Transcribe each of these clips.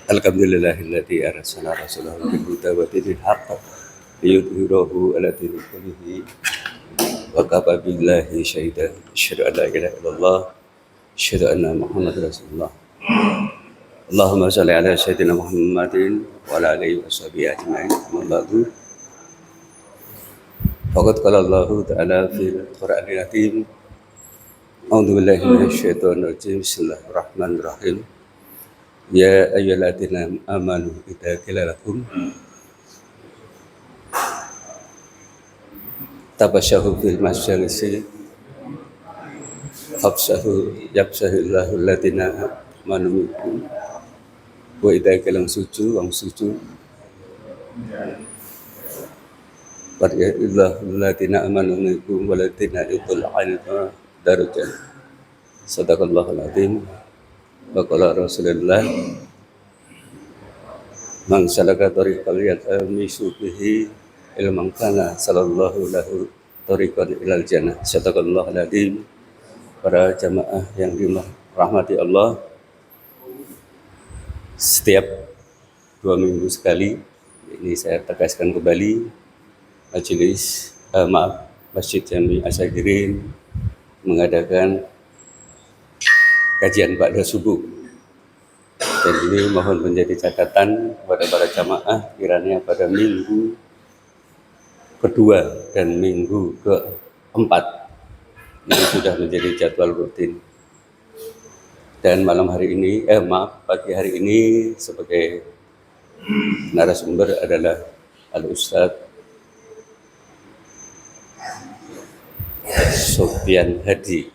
Alhamdulillahilladzi arsala rasulahu bil huda wa dinil haqq liyudhhirahu 'ala dini kullihi wa kafa billahi shahidan. Asyhadu an la ilaha illallah, asyhadu anna Muhammadar Rasulullah. Allahumma shalli ala sayyidina Muhammadin wa ala alihi wa sahbihi ajma'in. Amma ba'du. Faqad qala Allahu ta'ala fil Qur'anil Karim. A'udzu billahi minasyaitonir rajim. Bismillahirrahmanirrahim. Ya ayyuhalladzina amanu idza qila lakum tabasyahu fil majalisi fafsahu yafsahillahu alladzina amanu minkum wa idza qila wang suju Bariyallahu alladzina amanu minkum walladzina yutul ilma darajat. Sadaqallahul azim. Wa qala Rasulullah man salaka tariqal yaltamisu bihi ilman kana sallallahu lahu tariqan ilal jannah. Sadaqallahul azim. Para jamaah yang dirahmati Allah, setiap 2 minggu sekali, ini saya tegaskan kembali, Masjid Jami Asyakirin mengadakan kajian ba'da subuh. Dan ini mohon menjadi catatan kepada para jamaah, kiranya pada minggu kedua dan minggu keempat ini sudah menjadi jadwal rutin. Dan pagi hari ini sebagai narasumber adalah Al-Ustadz Sofyan Hadi.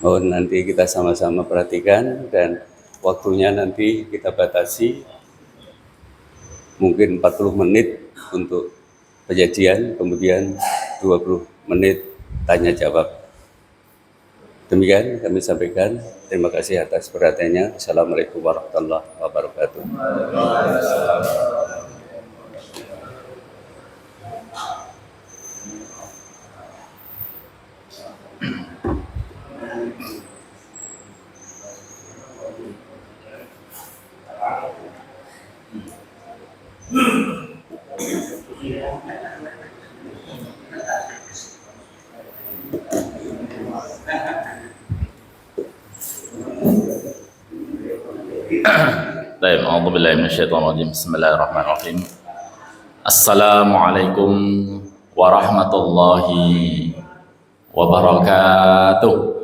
Mohon nanti kita sama-sama perhatikan dan waktunya nanti kita batasi mungkin 40 menit untuk penyajian, kemudian 20 menit tanya jawab. Demikian kami sampaikan. Terima kasih atas perhatiannya. Assalamualaikum warahmatullahi wabarakatuh. Baik, a'udzubillahi minasyaitonir rajim. Bismillahirrahmanirrahim. Assalamualaikum warahmatullahi wabarakatuh.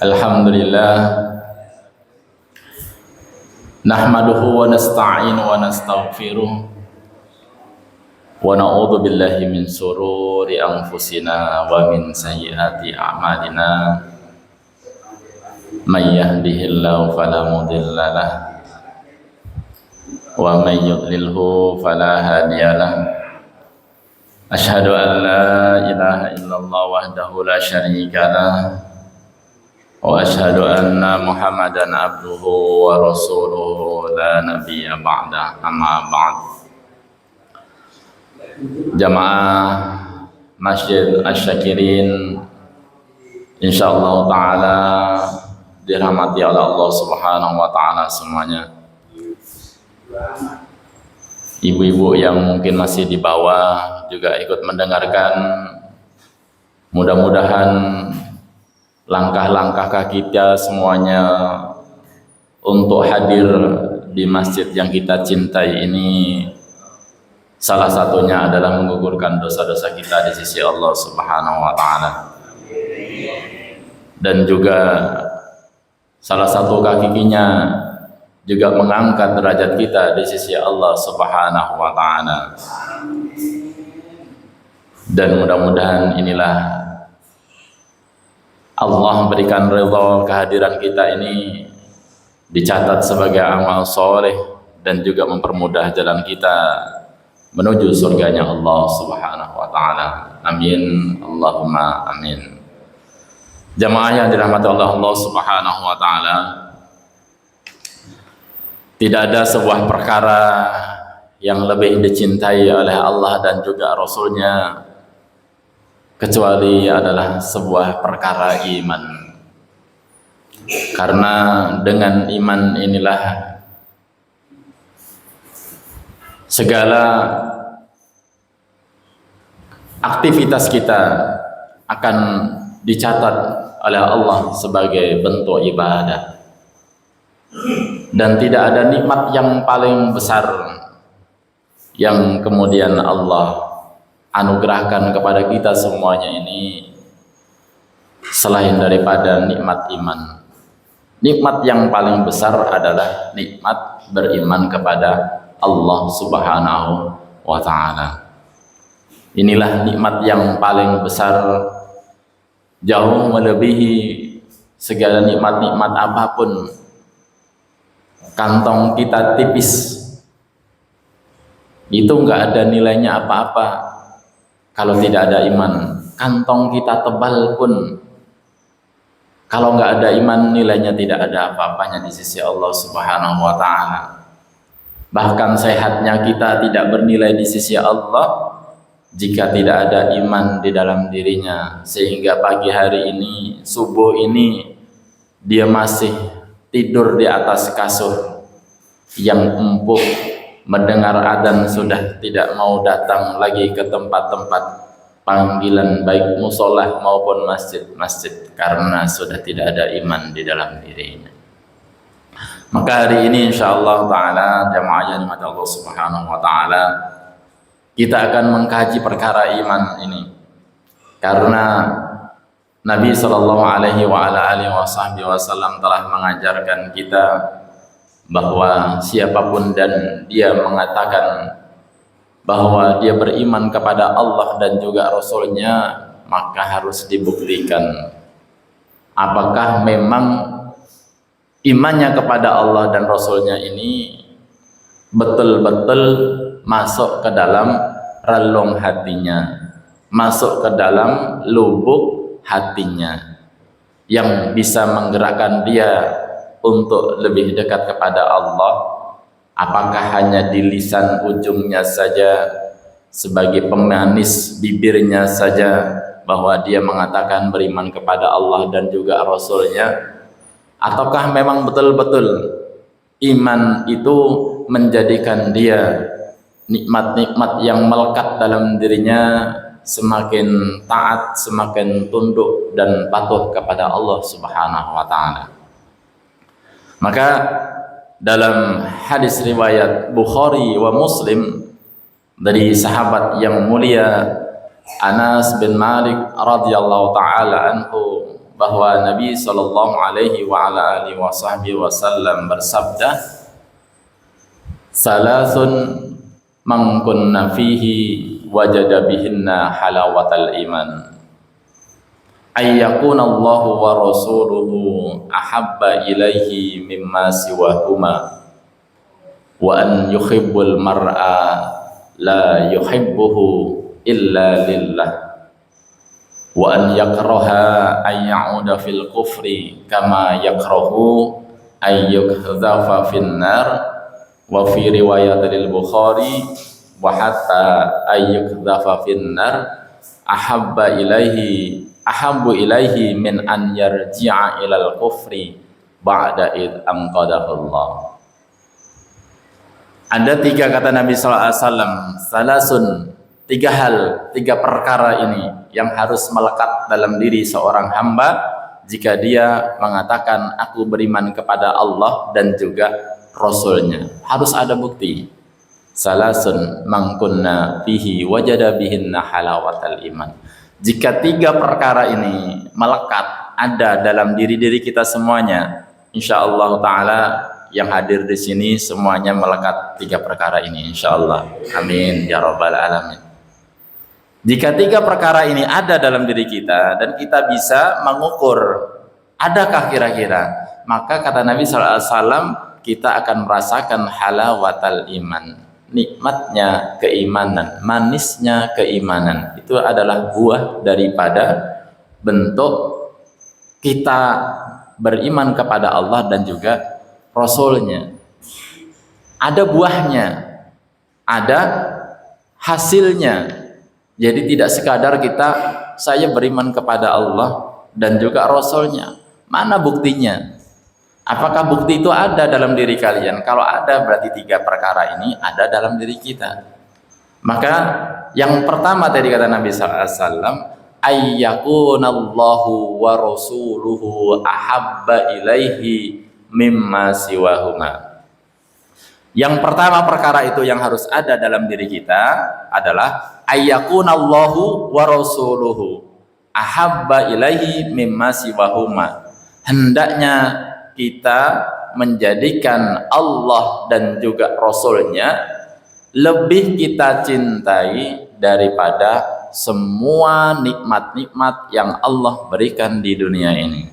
Alhamdulillah nahmaduhu wa nasta'inu wa nastaghfiruh wa na'udzu billahi min sururi anfusina wa min sayyiati a'malina. May yahdihillahu fala mudilla lahu wa may yudlilhu fala hadiya lahu. Asyhadu an la ilaha illallah wahdahu la syarika lahu wa asyhadu anna Muhammadan abduhu wa rasuluhu la nabiyya ba'da. Amma ba'd. Jamaah Masjid Asyakirin insyaallah taala dirahmati oleh Allah Subhanahu wa taala semuanya. Ibu-ibu yang mungkin masih di bawah juga ikut mendengarkan. Mudah-mudahan langkah-langkah kaki kita semuanya untuk hadir di masjid yang kita cintai ini, salah satunya adalah menggugurkan dosa-dosa kita di sisi Allah Subhanahu wa taala. Dan juga salah satu kakinya juga mengangkat derajat kita di sisi Allah Subhanahu wa taala. Dan mudah-mudahan inilah Allah berikan ridha kehadiran kita ini dicatat sebagai amal soleh dan juga mempermudah jalan kita menuju surganya Allah Subhanahu wa taala. Amin, Allahumma amin. Jamaah yang dirahmati Allah Subhanahu wa taala, tidak ada sebuah perkara yang lebih dicintai oleh Allah dan juga Rasulnya kecuali adalah sebuah perkara iman. Karena dengan iman inilah segala aktivitas kita akan dicatat oleh Allah sebagai bentuk ibadah. Dan tidak ada nikmat yang paling besar yang kemudian Allah anugerahkan kepada kita semuanya ini selain daripada nikmat iman. Nikmat yang paling besar adalah nikmat beriman kepada Allah Subhanahu wa ta'ala. Inilah nikmat yang paling besar, jauh melebihi segala nikmat-nikmat apapun. Kantong kita tipis, itu enggak ada nilainya apa-apa kalau tidak ada iman. Kantong kita tebal pun, kalau enggak ada iman, nilainya tidak ada apa-apanya di sisi Allah Subhanahu wa ta'ala. Bahkan sehatnya kita tidak bernilai di sisi Allah jika tidak ada iman di dalam dirinya. Sehingga pagi hari ini, subuh ini, dia masih tidur di atas kasur yang empuk, mendengar adzan sudah tidak mau datang lagi ke tempat-tempat panggilan baik musola maupun masjid-masjid karena sudah tidak ada iman di dalam dirinya. Maka hari ini insyaallah ta'ala jamaah yang dimati Allah Subhanahu wa ta'ala, kita akan mengkaji perkara iman ini karena Nabi sallallahu alaihi wasallam telah mengajarkan kita bahwa siapapun dan dia mengatakan bahwa dia beriman kepada Allah dan juga Rasulnya, maka harus dibuktikan apakah memang imannya kepada Allah dan Rasulnya ini betul-betul masuk ke dalam relung hatinya, masuk ke dalam lubuk hatinya, yang bisa menggerakkan dia untuk lebih dekat kepada Allah. Apakah hanya di lisan ujungnya saja, sebagai pemanis bibirnya saja, bahwa dia mengatakan beriman kepada Allah dan juga Rasulnya, ataukah memang betul-betul iman itu menjadikan dia nikmat-nikmat yang melekat dalam dirinya semakin taat, semakin tunduk dan patuh kepada Allah Subhanahu wa ta'ala. Maka dalam hadis riwayat Bukhari wa Muslim dari sahabat yang mulia Anas bin Malik radhiyallahu taala anhu, bahwa Nabi sallallahu alaihi wa ala alihi wasallam bersabda, "Salasun man kunna fihi wajada bihinna halawatal iman, ayyakuna Allahu wa rasuluhu ahabba ilaihi mimma siwahuma, wa an yuhibbul mar'a la yuhibbuhu illa lillah, wa an yakraha an ya'uda fil kufri kama yakrahu an yukhdhafa fin nar, wa fi riwayat al-Bukhari wa hatta ayyukhdhafa finnar ahabbu ilaihi min an yarji'a ilal kufri ba'da id amqadahullah." Ada tiga kata Nabi sallallahu alaihi wasallam, salasun, tiga hal, tiga perkara ini yang harus melekat dalam diri seorang hamba jika dia mengatakan aku beriman kepada Allah dan juga Rasulnya. Harus ada bukti. Salasun mangkunna fihi wajada bihinna halawatal iman. Jika tiga perkara ini melekat ada dalam diri-diri kita semuanya, insyaallah ta'ala yang hadir di sini semuanya melekat tiga perkara ini insyaallah. Amin ya rabbal alamin. Jika tiga perkara ini ada dalam diri kita dan kita bisa mengukur adakah kira-kira, maka kata Nabi sallallahu alaihi wasallam kita akan merasakan halawatal iman, nikmatnya keimanan, manisnya keimanan. Itu adalah buah daripada bentuk kita beriman kepada Allah dan juga Rasulnya. Ada buahnya. ada hasilnya. Jadi tidak sekadar kita saya beriman kepada Allah dan juga Rasulnya. Mana buktinya? Apakah bukti itu ada dalam diri kalian? Kalau ada, berarti 3 perkara ini ada dalam diri kita. Maka yang pertama tadi kata Nabi SAW, ayyakunallahu wa rasuluhu ahabba ilaihi mimma siwahuma. Yang pertama perkara itu yang harus ada dalam diri kita adalah ayyakunallahu wa rasuluhu ahabba ilaihi mimma siwahuma. Hendaknya kita menjadikan Allah dan juga Rasulnya lebih kita cintai daripada semua nikmat-nikmat yang Allah berikan di dunia ini.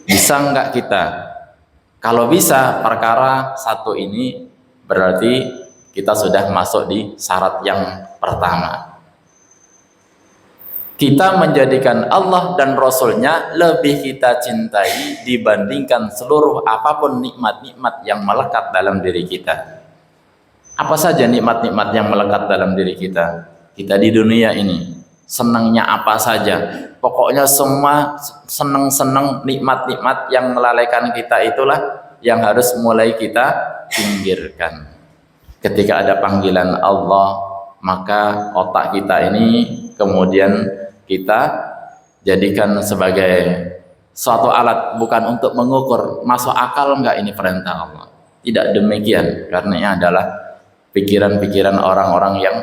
Bisa enggak kita? Kalau bisa perkara satu ini, berarti kita sudah masuk di syarat yang pertama. Kita menjadikan Allah dan Rasulnya lebih kita cintai dibandingkan seluruh apapun nikmat-nikmat yang melekat dalam diri kita. Apa saja nikmat-nikmat yang melekat dalam diri kita? Kita di dunia ini senangnya apa saja? Pokoknya semua senang-senang nikmat-nikmat yang melalaikan kita itulah yang harus mulai kita pinggirkan. Ketika ada panggilan Allah, maka otak kita ini kemudian kita jadikan sebagai suatu alat, bukan untuk mengukur masuk akal enggak ini perintah Allah. Tidak demikian, karena ini adalah pikiran-pikiran orang-orang yang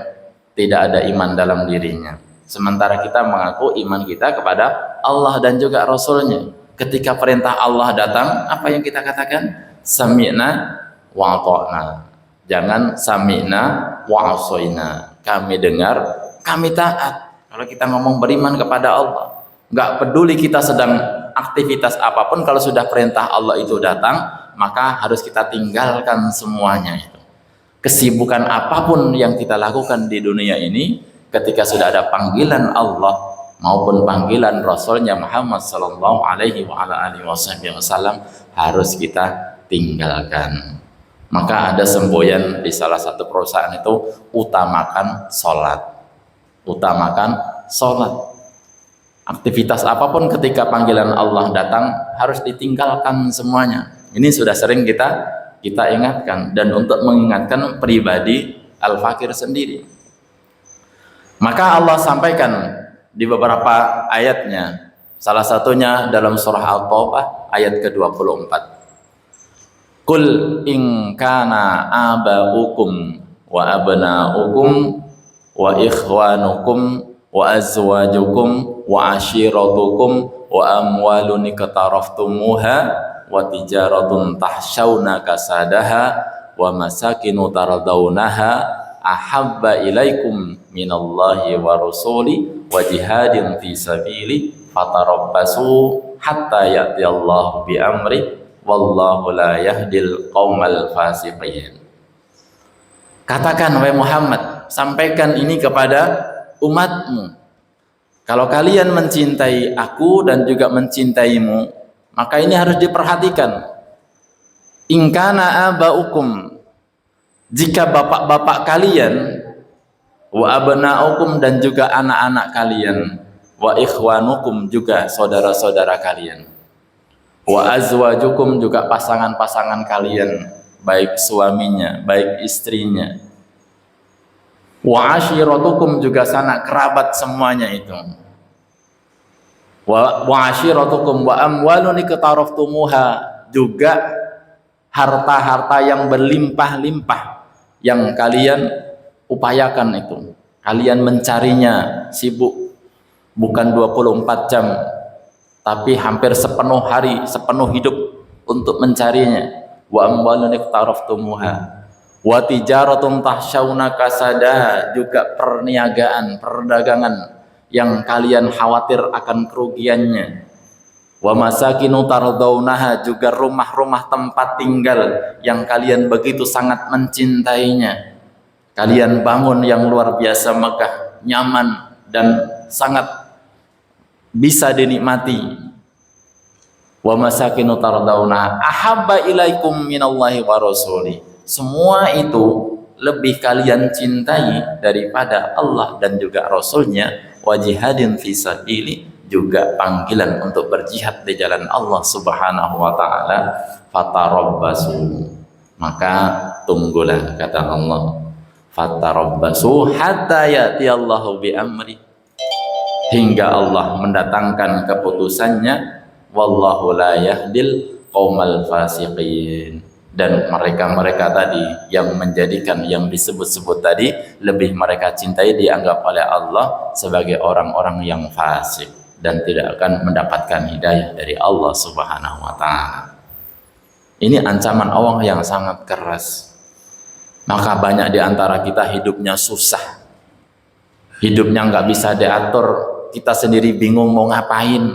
tidak ada iman dalam dirinya. Sementara kita mengaku iman kita kepada Allah dan juga Rasulnya. Ketika perintah Allah datang, apa yang kita katakan? Sami'na wa ata'na. Jangan sami'na wa asoina. Kami dengar, kami taat. Kalau kita ngomong beriman kepada Allah, nggak peduli kita sedang aktivitas apapun, kalau sudah perintah Allah itu datang, maka harus kita tinggalkan semuanya itu. Kesibukan apapun yang kita lakukan di dunia ini, ketika sudah ada panggilan Allah maupun panggilan Rasulnya Muhammad sallallahu alaihi wasallam, harus kita tinggalkan. Maka ada semboyan di salah satu perusahaan itu, utamakan sholat. Utamakan sholat. Aktivitas apapun ketika panggilan Allah datang harus ditinggalkan semuanya. Ini sudah sering kita ingatkan, dan untuk mengingatkan pribadi Al-Fakir sendiri. Maka Allah sampaikan di beberapa ayatnya, salah satunya dalam surah Al-Taubah ayat ke-24. Qul in kana aba'ukum wa abna'ukum wa ikhwanukum wa azwajukum wa ashiratukum wa amwalun iqtaraftumuha wa tijaratun tahshawna kasadaha wa masakinu tardawnaha ahabba ilaikum minallahi wa rasuli wa jihadin fi sabili fatarabbasu hatta ya'tiyallahu bi amri wallahu la yahdil qaumal fasiqin. Katakan wahai Muhammad, sampaikan ini kepada umatmu, kalau kalian mencintai aku dan juga mencintaimu, maka ini harus diperhatikan. In kana aba'ukum, jika bapak-bapak kalian, wa abna'ukum dan juga anak-anak kalian, wa ikhwanukum juga saudara-saudara kalian, wa azwajukum juga pasangan-pasangan kalian, baik suaminya, baik istrinya, wa ashiratukum juga sanak kerabat semuanya itu, wa ashiratukum wa amwalun iqtaraftumuha, juga harta-harta yang berlimpah-limpah yang kalian upayakan itu, kalian mencarinya sibuk, bukan 24 jam tapi hampir sepenuh hari, sepenuh hidup untuk mencarinya. Wa amwalun iqtaraftumuha wa tijaratun tahshawna kasadaha, juga perniagaan, perdagangan yang kalian khawatir akan kerugiannya. Wa masakinu tardawnaha, juga rumah-rumah tempat tinggal yang kalian begitu sangat mencintainya. Kalian bangun yang luar biasa megah, nyaman dan sangat bisa dinikmati. Wa masakinu tardawnaha ahabba ilaikum minallahi wa rasuli, semua itu lebih kalian cintai daripada Allah dan juga Rasulnya, wa jihadin fi sabili, juga panggilan untuk berjihad di jalan Allah Subhanahu wa taala, fatarabbasu, maka tunggulah, kata Allah, fatarabbasu hatta ya'ti Allahu bi amri, hingga Allah mendatangkan keputusannya, wallahu la yahdil qaumal fasiqin. Dan mereka-mereka tadi yang menjadikan yang disebut-sebut tadi lebih mereka cintai, dianggap oleh Allah sebagai orang-orang yang fasik dan tidak akan mendapatkan hidayah dari Allah Subhanahu wa taala. Ini ancaman Allah yang sangat keras. Maka banyak di antara kita hidupnya susah, hidupnya nggak bisa diatur, kita sendiri bingung mau ngapain,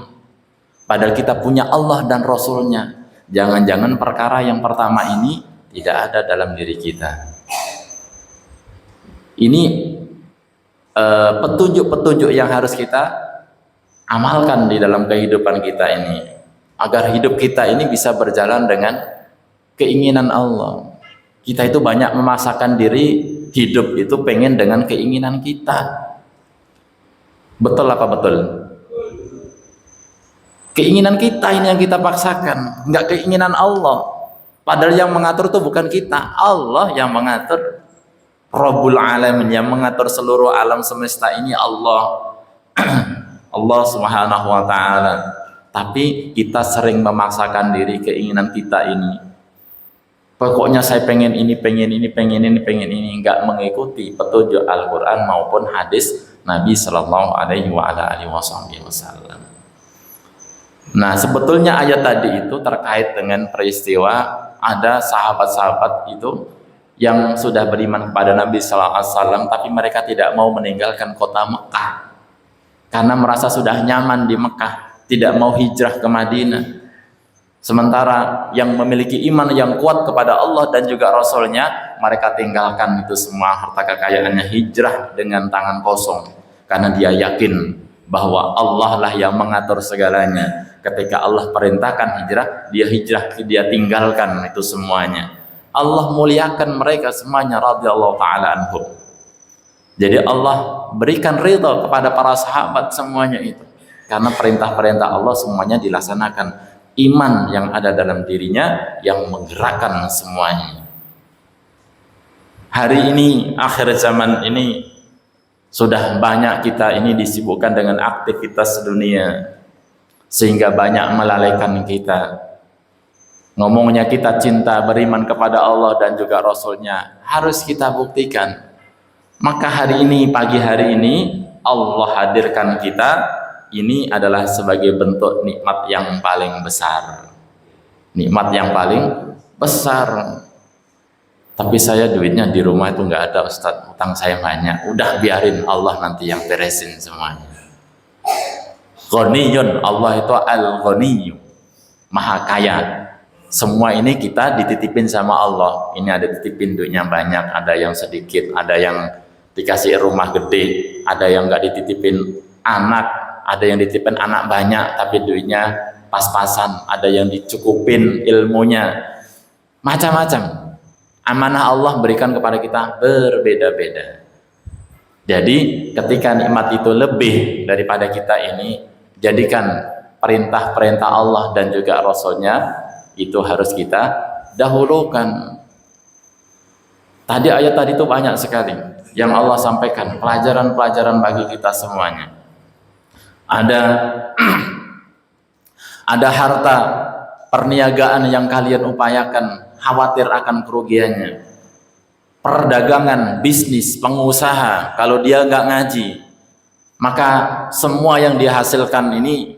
padahal kita punya Allah dan Rasulnya. Jangan-jangan perkara yang pertama ini tidak ada dalam diri kita. Ini petunjuk-petunjuk yang harus kita amalkan di dalam kehidupan kita ini, agar hidup kita ini bisa berjalan dengan keinginan Allah. Kita itu banyak memaksakan diri, hidup itu pengen dengan keinginan kita. Betul apa betul? Keinginan kita ini yang kita paksakan, enggak keinginan Allah. Padahal yang mengatur itu bukan kita, Allah yang mengatur. Rabbul Alamin, yang mengatur seluruh alam semesta ini Allah. Allah Subhanahu wa taala. Tapi kita sering memaksakan diri, keinginan kita ini. Pokoknya saya pengen ini, pengen ini, pengen ini, pengen ini, enggak mengikuti petunjuk Al-Qur'an maupun hadis Nabi sallallahu alaihi wasallam. Nah, sebetulnya ayat tadi itu terkait dengan peristiwa ada sahabat-sahabat itu yang sudah beriman kepada Nabi sallallahu alaihi wasallam, tapi mereka tidak mau meninggalkan kota Mekah karena merasa sudah nyaman di Mekah, tidak mau hijrah ke Madinah. Sementara yang memiliki iman yang kuat kepada Allah dan juga Rasulnya, mereka tinggalkan itu semua harta kekayaannya, hijrah dengan tangan kosong, karena dia yakin bahwa Allah lah yang mengatur segalanya. Ketika Allah perintahkan hijrah, dia hijrah, dia tinggalkan itu semuanya. Allah muliakan mereka semuanya radhiyallahu ta'ala anhum. Jadi Allah berikan ridha kepada para sahabat semuanya itu, karena perintah-perintah Allah semuanya dilaksanakan. Iman yang ada dalam dirinya yang menggerakkan semuanya. Hari ini, akhir zaman ini, sudah banyak kita ini disibukkan dengan aktivitas dunia, sehingga banyak melalaikan kita. Ngomongnya kita cinta, beriman kepada Allah dan juga Rasulnya, harus kita buktikan. Maka hari ini, pagi hari ini, Allah hadirkan kita. Ini adalah sebagai bentuk nikmat yang paling besar. Nikmat yang paling besar. Tapi saya duitnya di rumah itu nggak ada, Ustadz, utang saya banyak. Udah biarin, Allah nanti yang beresin semuanya. Ghaniyun, Allah itu al-ghaniyyu, maha kaya. Semua ini kita dititipin sama Allah. Ini ada titipin duitnya banyak, ada yang sedikit, ada yang dikasih rumah gede, ada yang nggak dititipin anak, ada yang dititipin anak banyak tapi duitnya pas-pasan, ada yang dicukupin ilmunya, macam-macam. Amanah Allah berikan kepada kita berbeda-beda. Jadi ketika nikmat itu lebih daripada kita ini, jadikan perintah-perintah Allah dan juga Rasulnya itu harus kita dahulukan. Tadi ayat tadi itu banyak sekali yang Allah sampaikan, pelajaran-pelajaran bagi kita semuanya. Ada harta perniagaan yang kalian upayakan, khawatir akan kerugiannya. Perdagangan, bisnis, pengusaha, kalau dia nggak ngaji, maka semua yang dihasilkan ini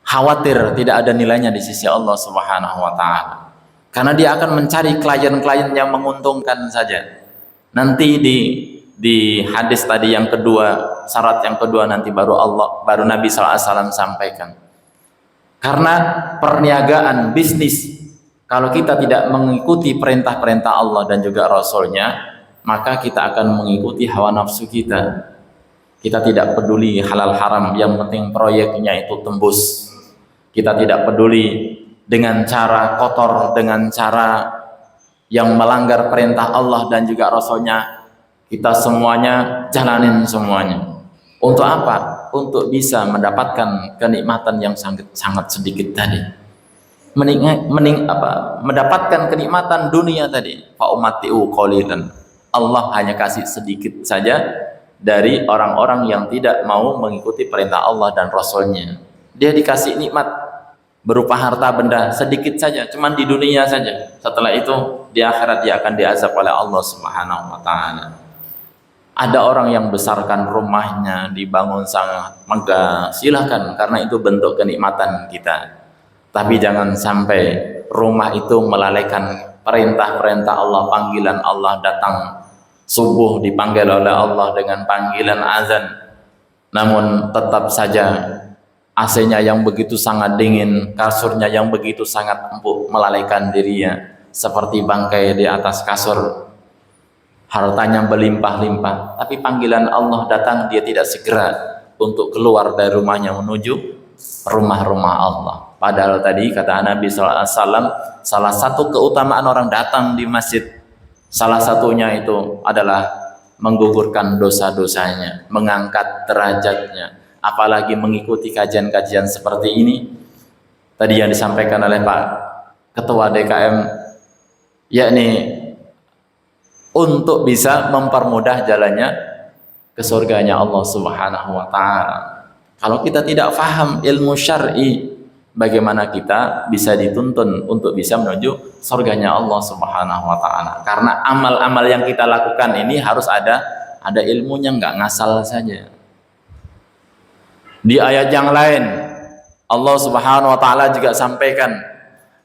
khawatir tidak ada nilainya di sisi Allah Subhanahu wa ta'ala. Karena dia akan mencari klien-klien yang menguntungkan saja. Nanti di hadis tadi yang kedua, syarat yang kedua nanti baru Nabi SAW sampaikan. Karena perniagaan, bisnis, kalau kita tidak mengikuti perintah-perintah Allah dan juga Rasulnya, maka kita akan mengikuti hawa nafsu kita. Kita tidak peduli halal haram, yang penting proyeknya itu tembus. Kita tidak peduli dengan cara kotor, dengan cara yang melanggar perintah Allah dan juga Rasulnya, kita semuanya jalanin semuanya. Untuk apa? Untuk bisa mendapatkan kenikmatan yang sangat sedikit tadi. Mendapatkan kenikmatan dunia tadi. Fa umatiu qalilan. Allah hanya kasih sedikit saja dari orang-orang yang tidak mau mengikuti perintah Allah dan Rasulnya. Dia dikasih nikmat berupa harta benda sedikit saja, cuman di dunia saja. Setelah itu di akhirat dia akan diazab oleh Allah Subhanahu wa taala. Ada orang yang besarkan rumahnya, dibangun sangat megah, silahkan, karena itu bentuk kenikmatan kita. Tapi jangan sampai rumah itu melalaikan perintah-perintah Allah, panggilan Allah datang. Subuh dipanggil oleh Allah dengan panggilan azan, namun tetap saja AC-nya yang begitu sangat dingin, kasurnya yang begitu sangat empuk melalaikan dirinya, seperti bangkai di atas kasur. Hartanya berlimpah-limpah, tapi panggilan Allah datang, dia tidak segera untuk keluar dari rumahnya menuju rumah-rumah Allah. Padahal tadi kata Nabi SAW, salah satu keutamaan orang datang di masjid, salah satunya itu adalah menggugurkan dosa-dosanya, mengangkat derajatnya. Apalagi mengikuti kajian-kajian seperti ini tadi yang disampaikan oleh Pak Ketua DKM, yakni untuk bisa mempermudah jalannya ke surganya Allah Subhanahu wa taala. Kalau kita tidak paham ilmu syar'i, bagaimana kita bisa dituntun untuk bisa menuju surganya Allah Subhanahu wa taala? Karena amal-amal yang kita lakukan ini harus ada ilmunya, nggak ngasal saja. Di ayat yang lain Allah Subhanahu wa taala juga sampaikan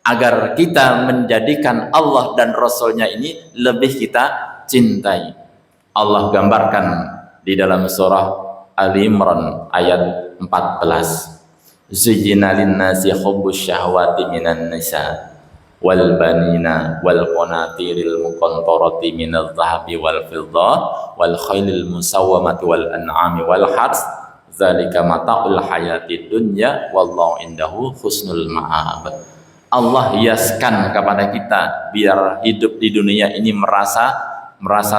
agar kita menjadikan Allah dan Rasulnya ini lebih kita cintai. Allah gambarkan di dalam surah Ali Imran ayat 14. Zuyyina lin-nasi hubbus syahwati minan nisa wal banina wal qanatiril muqantarati minadh dhahabi wal fiddah wal khailil musawwamati wal an'ami wal hars dzalika mata'ul hayatid dunya wallahu indahu husnul ma'ab. Allah hiaskan kepada kita biar hidup di dunia ini merasa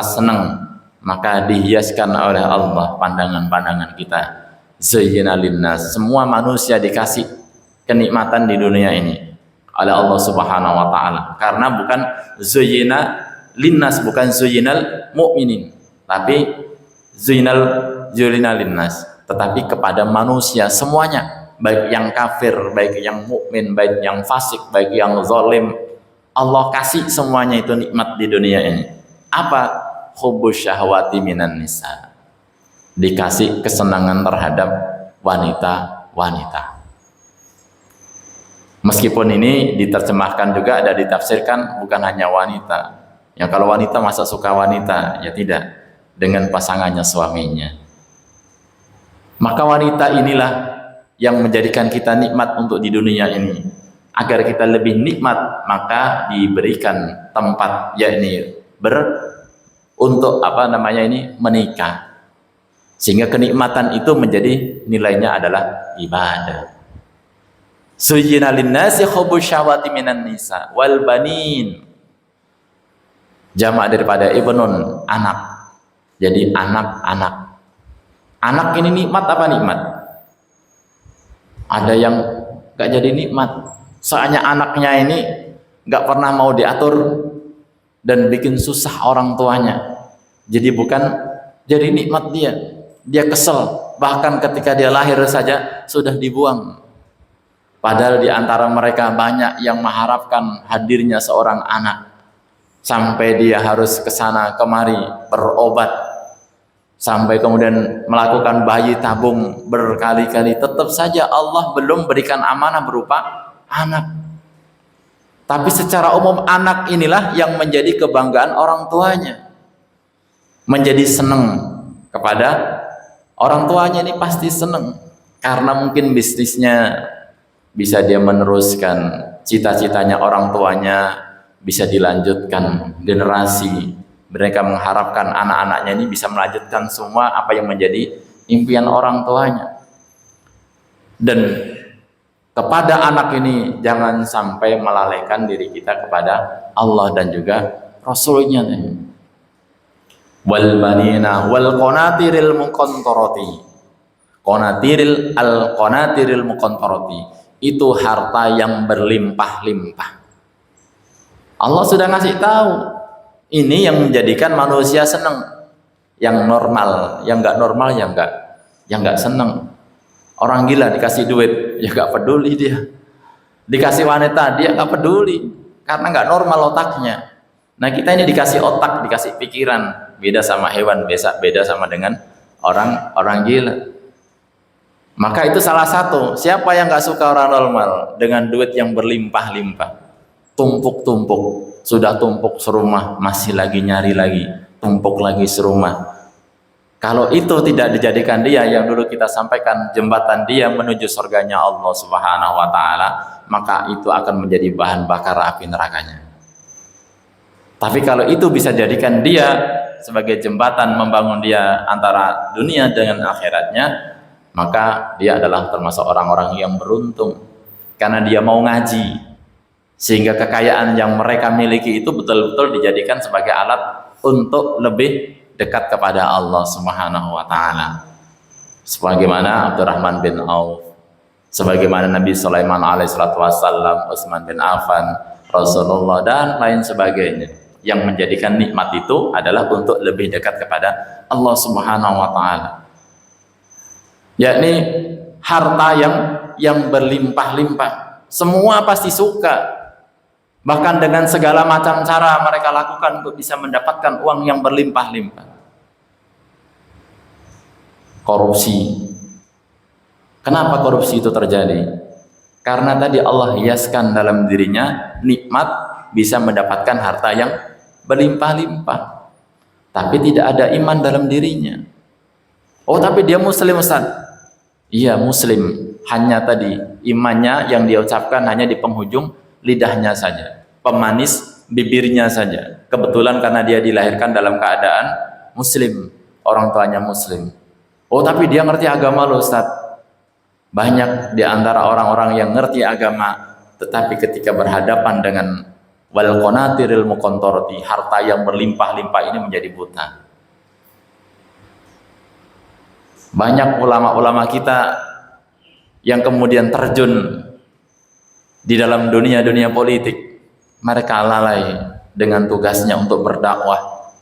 senang, maka dihiaskan oleh Allah pandangan-pandangan kita. Zayyana linnas, semua manusia dikasih kenikmatan di dunia ini oleh Allah Subhanahu wa taala. Karena bukan zayyana linnas, bukan zayyinal mu'minin, tapi zayyana linnas, tetapi kepada manusia semuanya, baik yang kafir, baik yang mukmin, baik yang fasik, baik yang zalim, Allah kasih semuanya itu nikmat di dunia ini. Apa? Hubbus syahwati minan nisa, dikasih kesenangan terhadap wanita-wanita. Meskipun ini diterjemahkan juga, ada ditafsirkan bukan hanya wanita. Ya kalau wanita masa suka wanita? Ya tidak, dengan pasangannya, suaminya. Maka wanita inilah yang menjadikan kita nikmat untuk di dunia ini. Agar kita lebih nikmat, maka diberikan tempat, yakni untuk menikah. Sehingga kenikmatan itu menjadi nilainya adalah ibadah. Suyyina lin-nasi hubbus syahwati minan nisa wal banin. Jamak daripada ibnun, anak. Jadi anak-anak. Anak ini nikmat apa nikmat? Ada yang gak jadi nikmat. Soalnya anaknya ini gak pernah mau diatur dan bikin susah orang tuanya. Jadi bukan jadi nikmat dia. Dia kesel. Bahkan ketika dia lahir saja sudah dibuang. Padahal di antara mereka banyak yang mengharapkan hadirnya seorang anak. Sampai dia harus ke sana kemari berobat. Sampai kemudian melakukan bayi tabung berkali-kali. Tetap saja Allah belum berikan amanah berupa anak. Tapi secara umum anak inilah yang menjadi kebanggaan orang tuanya. Menjadi senang kepada orang tuanya, ini pasti senang. Karena mungkin bisnisnya bisa dia meneruskan, cita-citanya orang tuanya bisa dilanjutkan generasi. Mereka mengharapkan anak-anaknya ini bisa melanjutkan semua apa yang menjadi impian orang tuanya. Dan kepada anak ini jangan sampai melalaikan diri kita kepada Allah dan juga Rasulnya. Wal banina wal qanatiril muqantarati, qanatiril muqantarati, itu harta yang berlimpah-limpah. Allah sudah ngasih tahu, ini yang menjadikan manusia senang. Yang normal, yang nggak normal, yang nggak senang. Orang gila dikasih duit, ya nggak peduli dia. Dikasih wanita, dia nggak peduli, karena nggak normal otaknya. Nah kita ini dikasih otak, dikasih pikiran, beda sama hewan, beda sama dengan orang gila. Maka itu salah satu. Siapa yang nggak suka orang normal dengan duit yang berlimpah-limpah, tumpuk-tumpuk, sudah tumpuk serumah, masih lagi nyari lagi, tumpuk lagi serumah. Kalau itu tidak dijadikan dia, yang dulu kita sampaikan, jembatan dia menuju surganya Allah Subhanahu wa Ta'ala, maka itu akan menjadi bahan bakar api nerakanya. Tapi kalau itu bisa jadikan dia sebagai jembatan membangun dia antara dunia dengan akhiratnya, maka dia adalah termasuk orang-orang yang beruntung, karena dia mau ngaji, sehingga kekayaan yang mereka miliki itu betul-betul dijadikan sebagai alat untuk lebih dekat kepada Allah Subhanahu wa Ta'ala. Sebagaimana Abdurrahman bin Auf, sebagaimana Nabi Sulaiman alaihissalatu wassalam, Utsman bin Affan, Rasulullah, dan lain sebagainya, yang menjadikan nikmat itu adalah untuk lebih dekat kepada Allah Subhanahu wa Ta'ala, yakni harta yang berlimpah-limpah. Semua pasti suka, bahkan dengan segala macam cara mereka lakukan untuk bisa mendapatkan uang yang berlimpah-limpah. Korupsi. Kenapa korupsi itu terjadi? Karena tadi Allah hiaskan dalam dirinya nikmat bisa mendapatkan harta yang berlimpah-limpah, tapi tidak ada iman dalam dirinya. Oh, tapi dia muslim, Ustaz. Iya, muslim, hanya tadi imannya yang dia ucapkan hanya di penghujung lidahnya saja, pemanis bibirnya saja. Kebetulan karena dia dilahirkan dalam keadaan muslim, orang tuanya muslim. Oh, tapi dia ngerti agama loh, Ustaz. Banyak di antara orang-orang yang ngerti agama, tetapi ketika berhadapan dengan wal qanatiril muqantarati, harta yang berlimpah-limpah ini, menjadi buta. Banyak ulama-ulama kita yang kemudian terjun di dalam dunia politik, mereka lalai dengan tugasnya untuk berdakwah.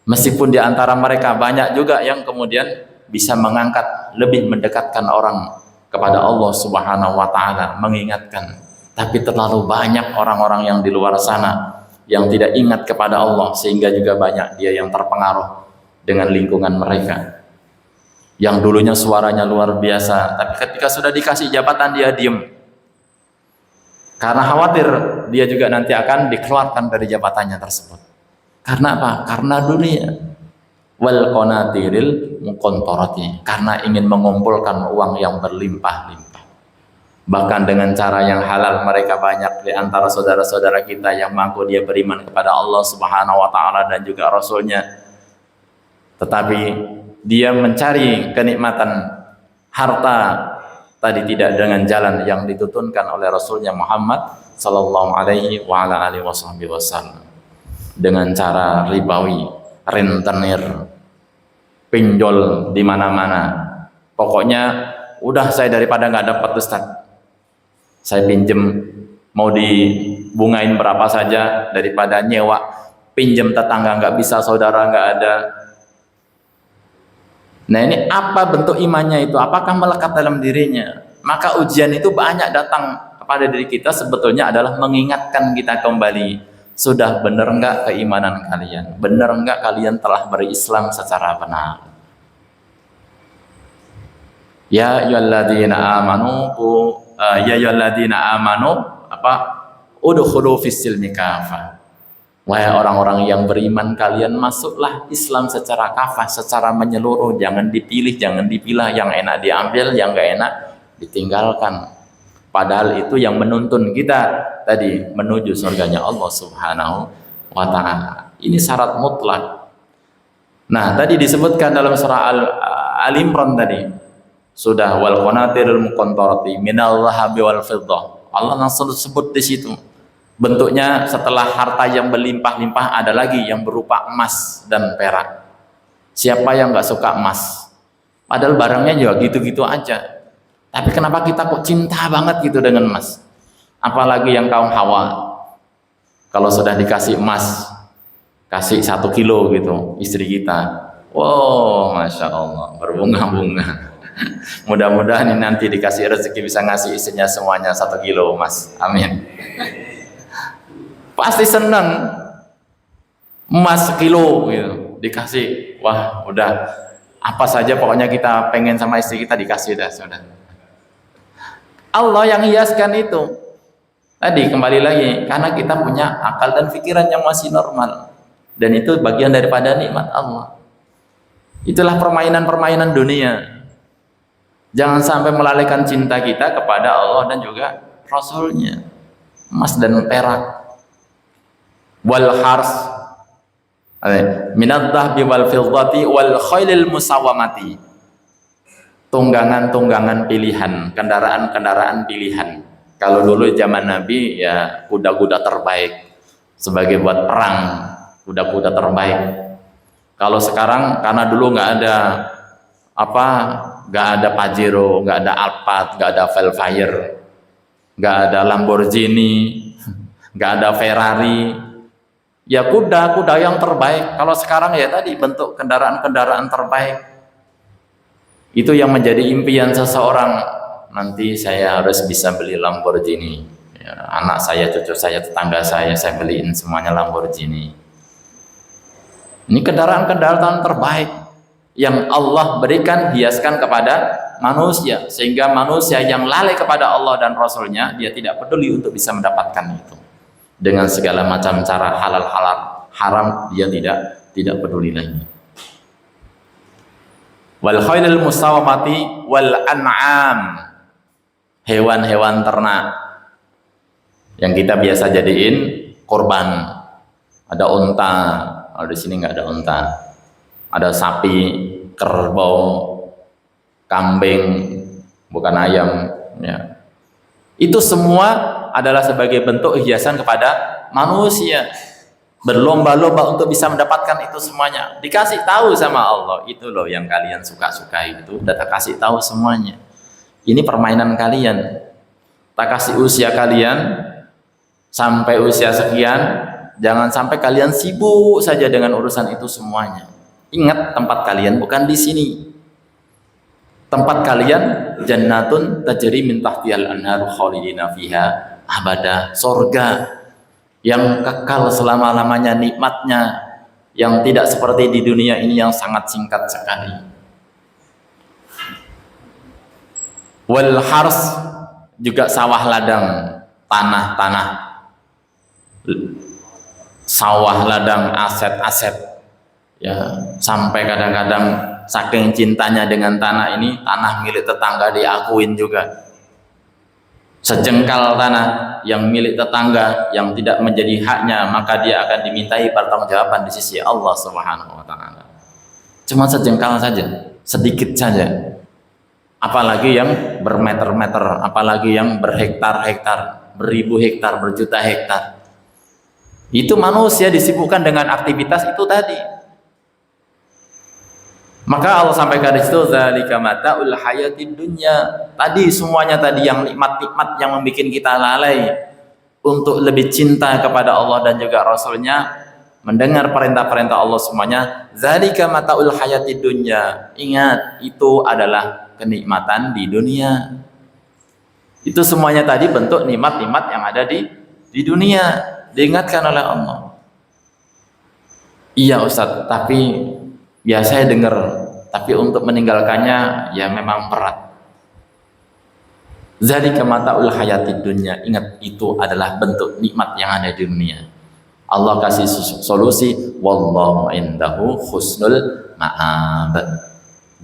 Meskipun di antara mereka banyak juga yang kemudian bisa mengangkat, lebih mendekatkan orang kepada Allah Subhanahu wa Ta'ala, mengingatkan. Tapi terlalu banyak orang-orang yang di luar sana yang tidak ingat kepada Allah, sehingga juga banyak dia yang terpengaruh dengan lingkungan mereka. Yang dulunya suaranya luar biasa, tapi ketika sudah dikasih jabatan dia diem, karena khawatir dia juga nanti akan dikeluarkan dari jabatannya tersebut. Karena apa? Karena dunia. Wal qanatiril muqantarati, karena ingin mengumpulkan uang yang berlimpah-limpah. Bahkan dengan cara yang halal, mereka banyak di antara saudara-saudara kita yang mampu dia beriman kepada Allah Subhanahu wa Ta'ala dan juga Rasulnya, tetapi dia mencari kenikmatan harta tadi tidak dengan jalan yang ditutunkan oleh Rasulnya Muhammad sallallahu alaihi wa ala alihi wasallam, dengan cara ribawi, rentenir, pinjol di mana-mana. Pokoknya udah, saya daripada nggak dapat, Ustaz, saya pinjem, mau dibungain berapa saja daripada nyewa, pinjem tetangga nggak bisa, saudara nggak ada. Nah, ini apa bentuk imannya itu? Apakah melekat dalam dirinya? Maka ujian itu banyak datang kepada diri kita, sebetulnya adalah mengingatkan kita kembali, sudah benar enggak keimanan kalian? Benar enggak kalian telah berislam secara benar? Ya ayyuhalladzina amanu udkhulu fis-silmi kafah. Wahai orang-orang yang beriman, kalian masuklah Islam secara kafah, secara menyeluruh, jangan dipilih, jangan dipilah, yang enak diambil, yang enggak enak ditinggalkan. Padahal itu yang menuntun kita tadi menuju surganya Allah Subhanahu wa Ta'ala. Ini syarat mutlak. Nah, tadi disebutkan dalam surah Al-Imran tadi, Sudah wal qanatirul muqantarati minal dhahabi wal fiddah. Allah langsung sebut di situ. Bentuknya setelah harta yang berlimpah-limpah ada lagi yang berupa emas dan perak. Siapa yang nggak suka emas? Padahal barangnya juga gitu-gitu aja. Tapi kenapa kita kok cinta banget gitu dengan emas? Apalagi yang kaum Hawa. Kalau sudah dikasih emas, kasih 1 kilo gitu istri kita. Wow, Masya Allah, berbunga-bunga. Mudah-mudahan ini nanti dikasih rezeki bisa ngasih istrinya semuanya 1 kilo emas. Amin. Pasti senang. Emas 1 kilo gitu dikasih. Wah, udah apa saja pokoknya kita pengen sama istri kita dikasih dah sudah. Allah yang hiaskan itu. Tadi kembali lagi karena kita punya akal dan pikiran yang masih normal dan itu bagian daripada nikmat Allah. Itulah permainan-permainan dunia. Jangan sampai melalaikan cinta kita kepada Allah dan juga Rasulnya. Emas dan perak. Wal hars minad dhahbi wal fiddati wal khailil musawamati. Tunggangan-tunggangan pilihan, kendaraan-kendaraan pilihan. Kalau dulu zaman Nabi ya kuda-kuda terbaik sebagai buat perang, kuda-kuda terbaik. Kalau sekarang karena dulu nggak ada nggak ada Pajero, nggak ada Alphard, nggak ada Velfire, nggak ada Lamborghini, nggak ada Ferrari, ya kuda-kuda yang terbaik. Kalau sekarang ya tadi bentuk kendaraan-kendaraan terbaik. Itu yang menjadi impian seseorang. Nanti saya harus bisa beli Lamborghini. Ya, anak saya, cucu saya, tetangga saya beliin semuanya Lamborghini. Ini kendaraan-kendaraan terbaik yang Allah berikan, hiaskan kepada manusia, sehingga manusia yang lalai kepada Allah dan Rasulnya dia tidak peduli untuk bisa mendapatkan itu dengan segala macam cara halal haram dia tidak peduli lagi. Wal khailil musawamati wal an'am, hewan-hewan ternak yang kita biasa jadiin korban. Ada unta, di sini nggak ada unta. Ada sapi, kerbau, kambing, bukan ayam. Ya. Itu semua adalah sebagai bentuk hiasan kepada manusia. Berlomba-lomba untuk bisa mendapatkan itu semuanya. Dikasih tahu sama Allah, itu loh yang kalian suka-suka itu. Udah tak kasih tahu semuanya. Ini permainan kalian. Tak kasih usia kalian sampai usia sekian. Jangan sampai kalian sibuk saja dengan urusan itu semuanya. Ingat tempat kalian bukan di sini. Tempat kalian jannatun tajri min tahtihal anharu khalidina fiha abada, surga yang kekal selama-lamanya nikmatnya, yang tidak seperti di dunia ini yang sangat singkat sekali. Wal hars juga sawah ladang, tanah-tanah, sawah ladang, aset-aset. Ya, sampai kadang-kadang saking cintanya dengan tanah ini, tanah milik tetangga diakuin juga. Sejengkal tanah yang milik tetangga yang tidak menjadi haknya, maka dia akan dimintai pertanggungjawaban di sisi Allah Subhanahu wa taala. Cuma sejengkal saja, sedikit saja. Apalagi yang bermeter-meter, apalagi yang berhektar-hektar, beribu hektar, berjuta hektar. Itu manusia disibukkan dengan aktivitas itu tadi. Maka Allah sampaikan di situ zalika mataul hayatid dunya. Tadi semuanya tadi yang nikmat-nikmat yang membuat kita lalai untuk lebih cinta kepada Allah dan juga Rasulnya, mendengar perintah-perintah Allah semuanya. Zalika mataul hayatid dunya. Ingat, itu adalah kenikmatan di dunia. Itu semuanya tadi bentuk nikmat-nikmat yang ada di dunia, diingatkan oleh Allah. Iya Ustaz, tapi ya saya dengar, tapi untuk meninggalkannya ya memang berat. Zalika mataul hayatid dunya. Ingat, itu adalah bentuk nikmat yang ada di dunia. Allah kasih solusi, wallahu indahu husnul ma'ab,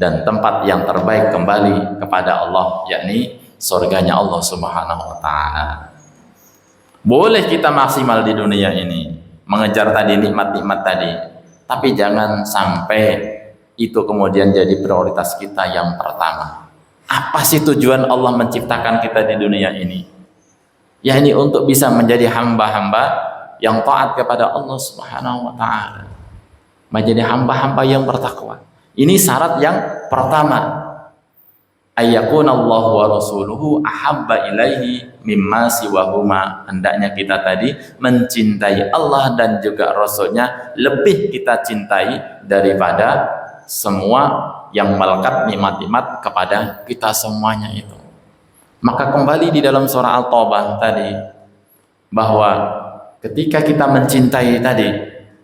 dan tempat yang terbaik kembali kepada Allah, yakni surganya Allah Subhanahu wa taala. Boleh kita maksimal di dunia ini, mengejar tadi nikmat-nikmat tadi, tapi jangan sampai itu kemudian jadi prioritas kita yang pertama. Apa sih tujuan Allah menciptakan kita di dunia ini? Ya ini untuk bisa menjadi hamba-hamba yang taat kepada Allah Subhanahu wa taala. Menjadi hamba-hamba yang bertakwa. Ini syarat yang pertama. Ayyakunallahu wa rasuluhu ahabba ilaihi mimma siwahuma. Hendaknya kita tadi mencintai Allah dan juga Rasulnya lebih kita cintai daripada semua yang melekat nikmat-nikmat kepada kita semuanya itu. Maka kembali di dalam surah Al-Taubah tadi, bahwa ketika kita mencintai tadi,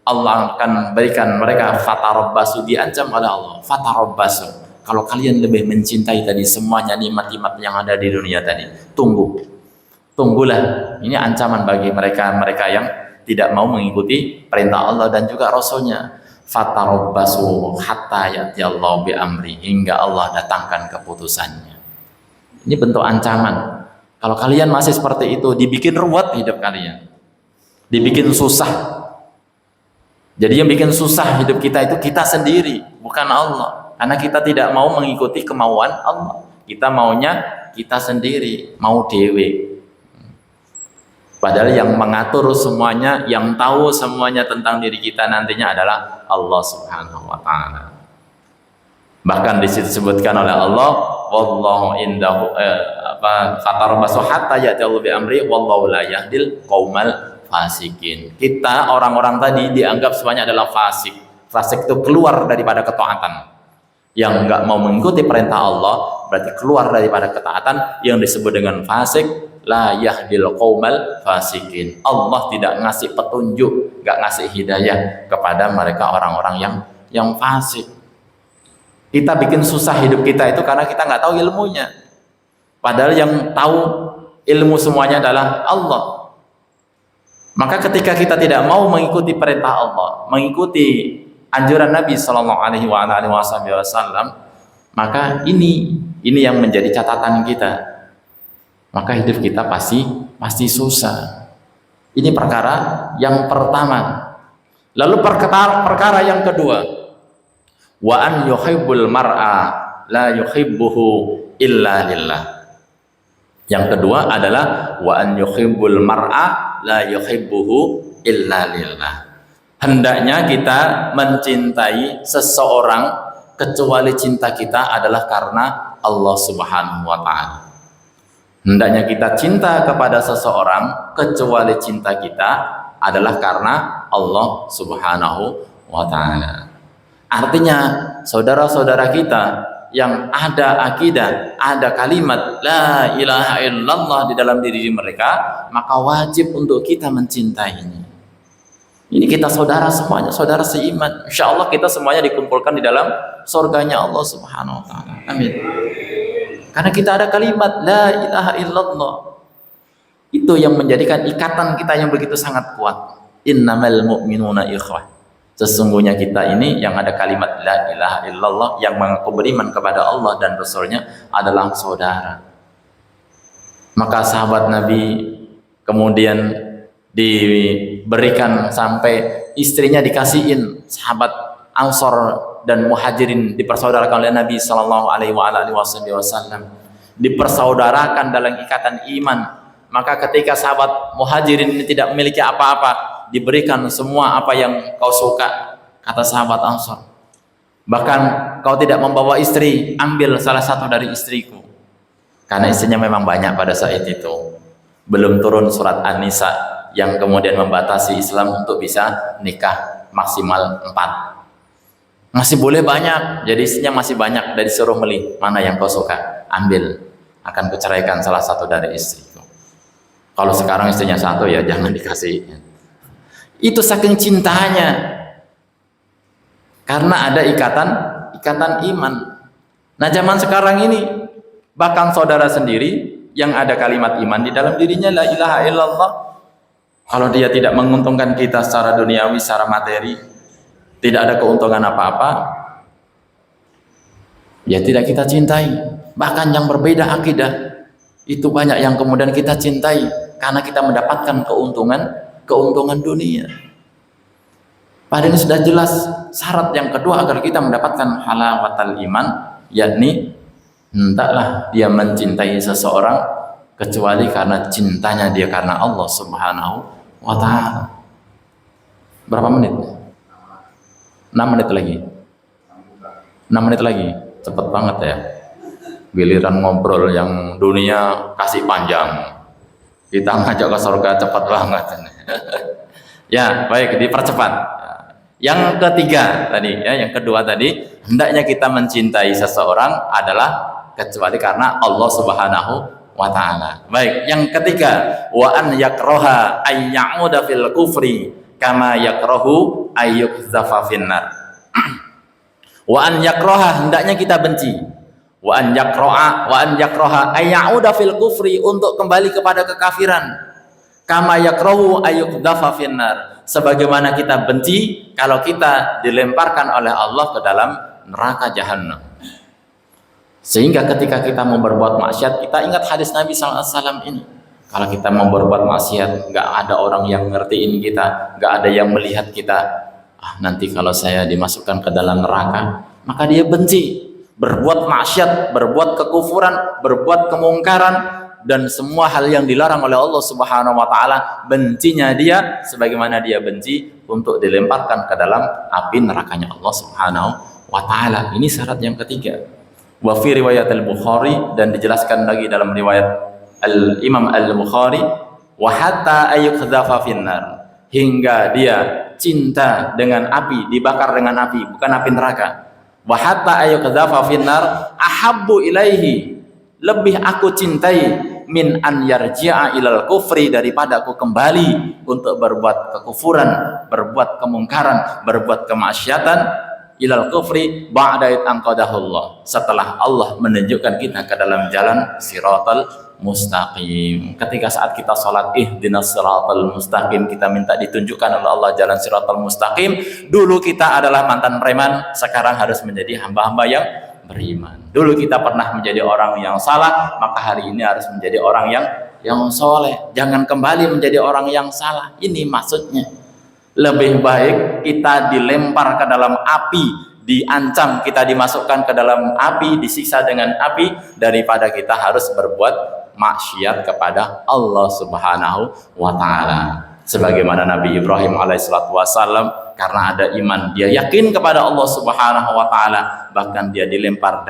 Allah akan berikan mereka fatarabbasu, diancam oleh Allah, fatarabbasu. Kalau kalian lebih mencintai tadi semuanya nikmat-nikmat yang ada di dunia tadi, tunggulah. Ini ancaman bagi mereka yang tidak mau mengikuti perintah Allah dan juga Rasulnya. Fatarabbasu hatta ya'tiyallahu bi amri, hingga Allah datangkan keputusannya. Ini bentuk ancaman. Kalau kalian masih seperti itu, dibikin ruwet hidup kalian, dibikin susah. Jadi yang bikin susah hidup kita itu kita sendiri, bukan Allah. Karena kita tidak mau mengikuti kemauan Allah. Kita maunya kita sendiri, mau dewe. Padahal yang mengatur semuanya, yang tahu semuanya tentang diri kita nantinya adalah Allah Subhanahu wa taala. Bahkan di situ disebutkan oleh Allah, wallahu indahu fatarabbasu hatta ya'tiyallahu bi amri wallahu la yahdil qaumal fasikin. Kita orang-orang tadi dianggap semuanya adalah fasik. Fasik itu keluar daripada ketaatan. Yang enggak mau mengikuti perintah Allah berarti keluar daripada ketaatan, yang disebut dengan fasik. La yahdil qaumal fasikin. Allah tidak ngasih petunjuk, enggak ngasih hidayah kepada mereka orang-orang yang fasik. Kita bikin susah hidup kita itu karena kita nggak tahu ilmunya. Padahal yang tahu ilmu semuanya adalah Allah. Maka ketika kita tidak mau mengikuti perintah Allah, mengikuti anjuran Nabi Sallallahu Alaihi Wasallam, maka ini yang menjadi catatan kita. Maka hidup kita pasti susah. Ini perkara yang pertama. Lalu perkara yang kedua, wa an yuhibbul mar'a la yuhibbuhu illa lillah. Yang kedua adalah wa an yuhibbul mar'a la yuhibbuhu illa lillah. Hendaknya kita mencintai seseorang kecuali cinta kita adalah karena Allah Subhanahu wa taala. Hendaknya kita cinta kepada seseorang kecuali cinta kita adalah karena Allah Subhanahu wa taala. Artinya saudara-saudara kita yang ada akidah, ada kalimat la ilaha illallah di dalam diri mereka, maka wajib untuk kita mencintainya. Ini kita saudara semuanya, saudara seiman. Insya Allah kita semuanya dikumpulkan di dalam surganya Allah Subhanahu wa taala. Amin. Karena kita ada kalimat la ilaha illallah. Itu yang menjadikan ikatan kita yang begitu sangat kuat. Innamal mu'minuna ikhwah. Sesungguhnya kita ini yang ada kalimat la ilaha illallah, yang mengaku beriman kepada Allah dan Rasulnya adalah saudara. Maka sahabat Nabi kemudian diberikan sampai istrinya dikasihin. Sahabat Ansor dan Muhajirin dipersaudarakan oleh Nabi Sallallahu Alaihi Wasallam, dipersaudarakan dalam ikatan iman. Maka ketika sahabat Muhajirin ini tidak memiliki apa-apa, diberikan semua apa yang kau suka, kata sahabat Ansor. Bahkan kau tidak membawa istri, ambil salah satu dari istriku. Karena istrinya memang banyak pada saat itu. Belum turun surat An-Nisa yang kemudian membatasi Islam untuk bisa nikah maksimal 4. Masih boleh banyak, jadi istrinya masih banyak. Dari suruh milih mana yang kau suka, ambil. Akan kuceraikan salah satu dari istriku. Kalau sekarang istrinya satu ya jangan dikasih. Itu saking cintanya. Karena ada ikatan iman. Nah zaman sekarang ini bahkan saudara sendiri yang ada kalimat iman di dalam dirinya la ilaha illallah, kalau dia tidak menguntungkan kita secara duniawi, secara materi, tidak ada keuntungan apa-apa, ya tidak kita cintai. Bahkan yang berbeda akidah itu banyak yang kemudian kita cintai karena kita mendapatkan keuntungan dunia. Padahal ini sudah jelas syarat yang kedua agar kita mendapatkan halawatul iman, yakni hendaklah dia mencintai seseorang kecuali karena cintanya dia karena Allah Subhanahu wa ta'ala. Berapa menit? 6 menit lagi. 6 menit lagi. Cepet banget ya. Giliran ngobrol yang dunia kasih panjang, kita ngajak ke surga cepat banget. Ya, baik, dipercepat. Yang ketiga tadi, ya, yang kedua tadi, hendaknya kita mencintai seseorang adalah kecuali karena Allah Subhanahu wa ta'ala. Baik, yang ketiga, wa an yakraha ay ya'uda fil kufri kama yakrahu ay yuqdhafa finnar. Wa an yakraha, hendaknya kita benci. Wa an yakraha ay ya'uda fil kufri, untuk kembali kepada kekafiran. Kama yakrahu ay yuqdhafa finnar, sebagaimana kita benci kalau kita dilemparkan oleh Allah ke dalam neraka jahanam. Sehingga ketika kita mau berbuat maksiat, kita ingat hadis Nabi SAW ini. Kalau kita mau berbuat maksiat, nggak ada orang yang ngertiin kita, nggak ada yang melihat kita. Nanti kalau saya dimasukkan ke dalam neraka, maka dia benci. Berbuat maksiat, berbuat kekufuran, berbuat kemungkaran, dan semua hal yang dilarang oleh Allah Subhanahu wa ta'ala, bencinya dia sebagaimana dia benci untuk dilemparkan ke dalam api nerakanya Allah Subhanahu wa ta'ala. Ini syarat yang ketiga. Wa fi riwayat al-Bukhari, dan dijelaskan lagi dalam riwayat al-Imam al-Bukhari, wa hatta ayyuqdhafa finnar, hingga dia cinta dengan api, dibakar dengan api, bukan api neraka. Wa hatta ayyuqdhafa finnar ahabbu ilaihi, lebih aku cintai min an yarji'a ilal kufri, daripada aku kembali untuk berbuat kekufuran, berbuat kemungkaran, berbuat kemaksiatan, ilal kufri ba'da id anqadahullah, setelah Allah menunjukkan kita ke dalam jalan siratal mustaqim. Ketika saat kita sholat ihdinas siratal mustaqim, kita minta ditunjukkan oleh Allah jalan siratal mustaqim. Dulu kita adalah mantan preman, sekarang harus menjadi hamba-hamba yang beriman. Dulu kita pernah menjadi orang yang salah, maka hari ini harus menjadi orang yang soleh. Jangan kembali menjadi orang yang salah. Ini maksudnya. Lebih baik kita dilempar ke dalam api, diancam kita dimasukkan ke dalam api, disiksa dengan api, daripada kita harus berbuat maksiat kepada Allah Subhanahu wa ta'ala. Sebagaimana Nabi Ibrahim alaihissalatu wassalam, karena ada iman, dia yakin kepada Allah Subhanahu wa ta'ala, bahkan dia dilempar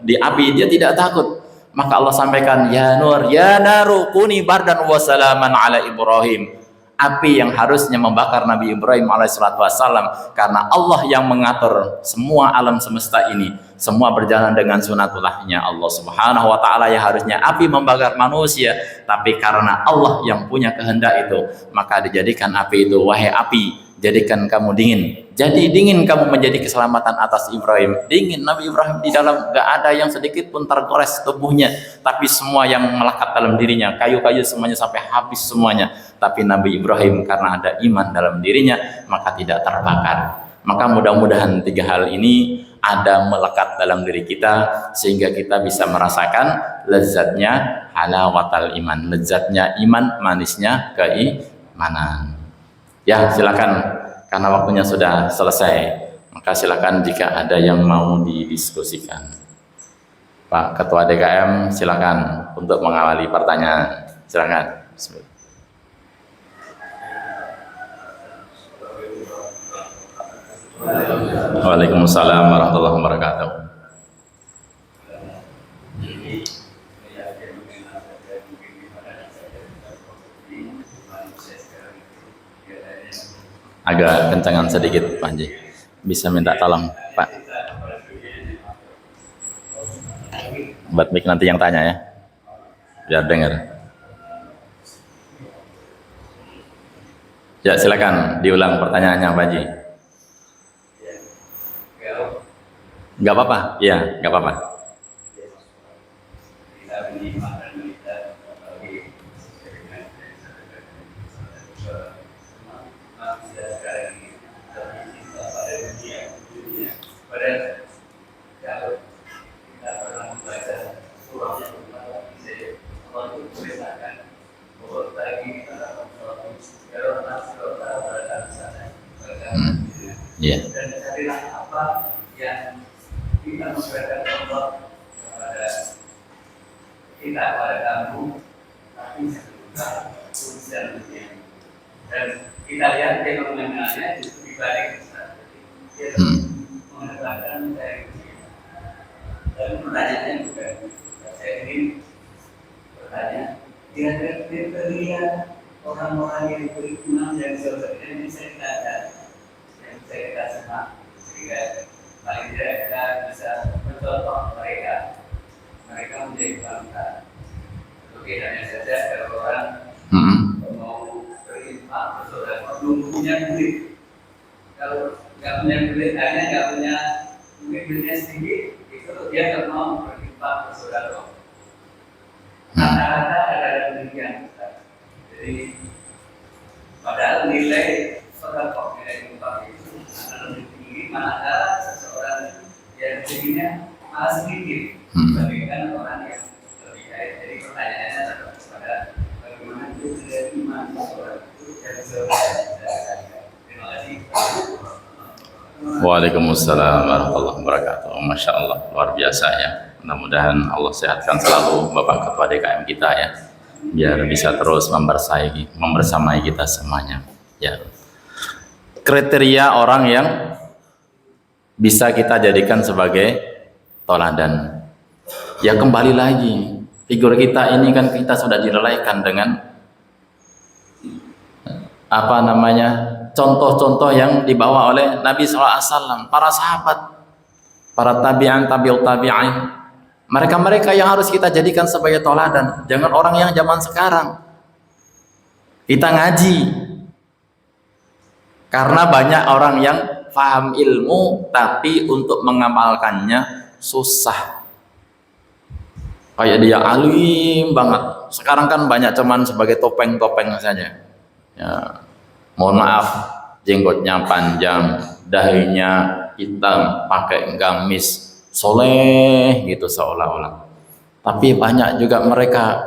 di api, dia tidak takut. Maka Allah sampaikan, ya nur, ya naru kuni bardan wa salaman ala Ibrahim. Api yang harusnya membakar Nabi Ibrahim alaihissalatu wassalam, karena Allah yang mengatur semua alam semesta ini, semua berjalan dengan sunatullahnya Allah Subhanahu wa ta'ala, yang harusnya api membakar manusia, tapi karena Allah yang punya kehendak itu, maka dijadikan api itu, wahai api, jadikan kamu dingin. Jadi dingin kamu, menjadi keselamatan atas Ibrahim. Dingin Nabi Ibrahim, di dalam gak ada yang sedikit pun tergores tubuhnya, tapi semua yang melekat dalam dirinya, kayu-kayu semuanya sampai habis semuanya. Tapi Nabi Ibrahim karena ada iman dalam dirinya, maka tidak terbakar. Maka mudah-mudahan 3 hal ini ada melekat dalam diri kita, sehingga kita bisa merasakan lezatnya halawatal iman, lezatnya iman, manisnya keimanan. Ya, silakan, karena waktunya sudah selesai, maka silakan jika ada yang mau didiskusikan. Pak Ketua DKM, silakan untuk mengawali pertanyaan. Silakan. Bismillah. Waalaikumsalam warahmatullahi wabarakatuh. Agak kencangan sedikit Pak Haji, bisa minta tolong Pak, buat mic nanti yang tanya ya, biar dengar. Ya silakan diulang pertanyaannya Pak Haji. Nggak apa-apa, ya nggak apa-apa. Dan carilah apa yang kita memperhatikan Allah kepada kita pada kamu, tapi juga urusan dunia. Dan kita lihat fenomenanya justru dibalik dia mengatakan dari dunia. Dan pertanyaannya juga saya ingin bertanya, kriteria orang-orang yang beriman dan sebagainya ini saya tidak ada, yang saya tidak sama, sehingga paling tidak kita bisa mencontoh mereka menjadi bangsa. Oke, hanya saja kalau orang mau berinfak bersaudara belum punya duit, kalau nggak punya duit hanya nggak punya mungkin duitnya sedikit, itu dia nggak mau berinfak bersaudara. Rata-rata ada demikian. Jadi padahal nilai sedekah nilai infak itu lebih tinggi manakala seseorang yang rezekinya malah sedikit dibandingkan orang yang lebih kaya. Jadi pertanyaannya adalah pada bagaimana itu dari iman seseorang itu yang sebenarnya. Terima kasih. Waalaikumsalam warahmatullahi wabarakatuh. Masya Allah, luar biasa ya. Mudah-mudahan Allah sehatkan selalu Bapak Ketua DKM kita ya, biar bisa terus membersamai kita semuanya ya. Kriteria orang yang bisa kita jadikan sebagai toladan ya, kembali lagi figur kita ini kan kita sudah direlaikan dengan apa namanya, contoh-contoh yang dibawa oleh Nabi SAW, para sahabat, para tabi'an, tabi'ut tabi'in, mereka-mereka yang harus kita jadikan sebagai toladan. Jangan orang yang zaman sekarang. Kita ngaji karena banyak orang yang paham ilmu tapi untuk mengamalkannya susah. Kayak dia alim banget. Sekarang kan banyak cuman sebagai topeng-topeng saja. Ya, mohon maaf, jenggotnya panjang, dahinya hitam, pakai gamis, soleh gitu seolah-olah. Tapi banyak juga mereka,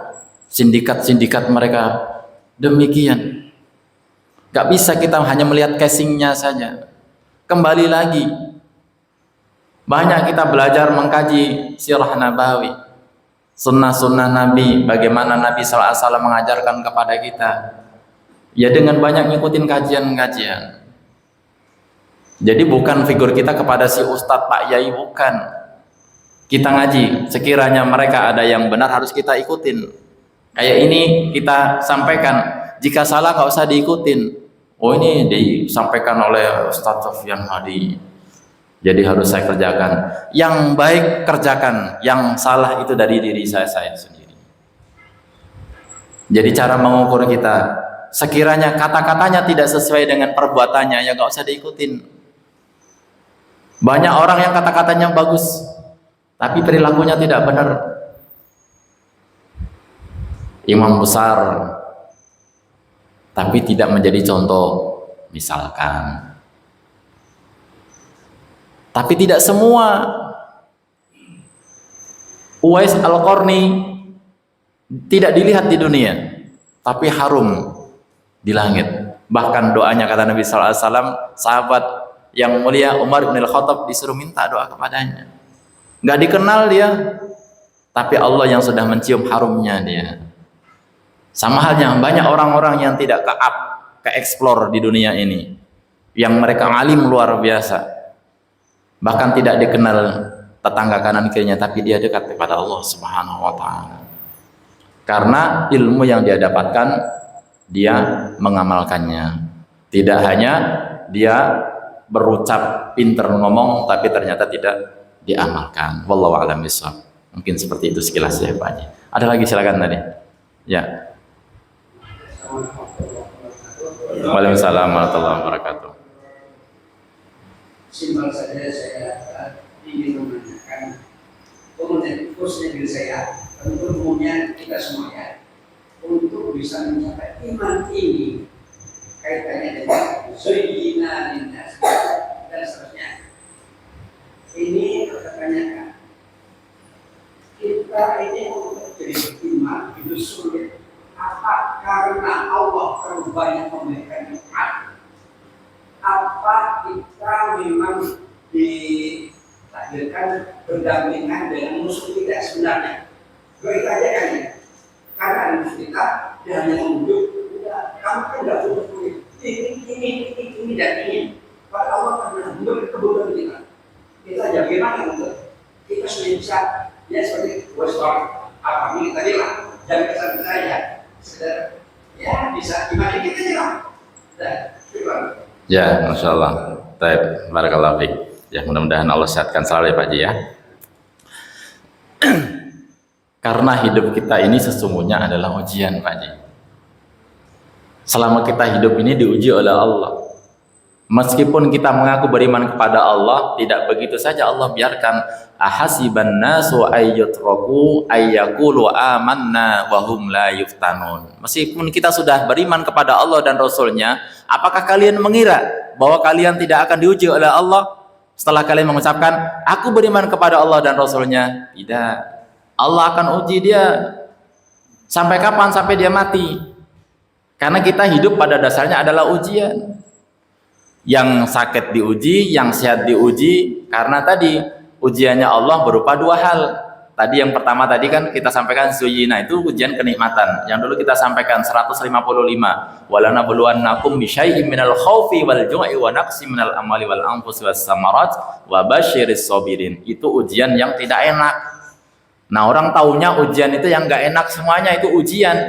sindikat-sindikat mereka demikian. Gak bisa kita hanya melihat casingnya saja. Kembali lagi, banyak kita belajar mengkaji sirah Nabawi, sunnah-sunnah Nabi, bagaimana Nabi SAW mengajarkan kepada kita. Ya dengan banyak ngikutin kajian-kajian. Jadi bukan figur kita kepada si ustadz Pak Yai, bukan. Kita ngaji, sekiranya mereka ada yang benar harus kita ikutin. Kayak ini kita sampaikan, jika salah nggak usah diikutin. Oh ini disampaikan oleh Ustadz Sofyan Hadi, jadi harus saya kerjakan. Yang baik kerjakan, yang salah itu dari diri saya sendiri. Jadi cara mengukur kita, sekiranya kata-katanya tidak sesuai dengan perbuatannya, ya nggak usah diikutin. Banyak orang yang kata-katanya bagus, tapi perilakunya tidak benar. Imam besar, tapi tidak menjadi contoh, misalkan. Tapi tidak semua. Uwais Al-Qarni tidak dilihat di dunia, tapi harum di langit. Bahkan doanya kata Nabi SAW, sahabat yang mulia Umar bin Al-Khattab disuruh minta doa kepadanya. Nggak dikenal dia, tapi Allah yang sudah mencium harumnya dia. Sama halnya banyak orang-orang yang tidak ke explore di dunia ini, yang mereka alim luar biasa, bahkan tidak dikenal tetangga kanan kirinya, tapi dia dekat kepada Allah Subhanahu wa Ta'ala. Karena ilmu yang dia dapatkan, dia mengamalkannya. Tidak hanya dia berucap pinter ngomong, tapi ternyata tidak diamalkan. Wallahu a'lam bishawab. Mungkin seperti itu sekilas ya Pak Haji. Ada lagi, silakan tadi. Ya. Waalaikumsalam warahmatullahi wabarakatuh. Simpel saja saya ingin menanyakan khususnya diri saya, tentu umumnya kita semua ya, untuk bisa mencapai iman ini kaitannya dengan zuyyina linnas dan seterusnya. Ini pertanyakan, kita ini untuk jadi iman itu sulit. Apa karena Allah terlalu banyak memberikan nikmat? Apa kita memang ditakdirkan berdampingan dengan musuh kita sebenarnya? Beri aja kan ya. Karena di kita dia hanya menunjuk, kamu kan nggak butuh kulit. Ini dan ini. Kalau Allah pernah memberi kebutuhan kita. Kita aja gimana untuk kita sudah bisa ya seperti restoran apa ini tadi lah. Jangan kesan saya sekedar ya bisa gimana kita aja lah. Ya, Masya Allah. Baik, barakallahu fiik. Ya, mudah-mudahan Allah sehatkan selalu ya Pak Haji ya. Karena hidup kita ini sesungguhnya adalah ujian Pak Haji. Selama kita hidup ini diuji oleh Allah. Meskipun kita mengaku beriman kepada Allah, tidak begitu saja Allah biarkan. Ahasiban nasu ayyutraku ayyaqulu amanna wa hum la yuftanun. Meskipun kita sudah beriman kepada Allah dan Rasul-Nya, apakah kalian mengira bahwa kalian tidak akan diuji oleh Allah setelah kalian mengucapkan aku beriman kepada Allah dan Rasul-Nya? Tidak. Allah akan uji dia sampai kapan? Sampai dia mati. Karena kita hidup pada dasarnya adalah ujian. Yang sakit diuji, yang sehat diuji, karena tadi ujiannya Allah berupa dua hal. Tadi yang pertama tadi kan kita sampaikan zuyina, itu ujian kenikmatan. Yang dulu kita sampaikan 155. Walana buluwannakum bisyai'im minal khaufi wal ju'i wa naqsi minal amwali wal anfusi was samarat wa basyiris sabirin. Itu ujian yang tidak enak. Nah, orang taunya ujian itu yang enggak enak semuanya itu ujian.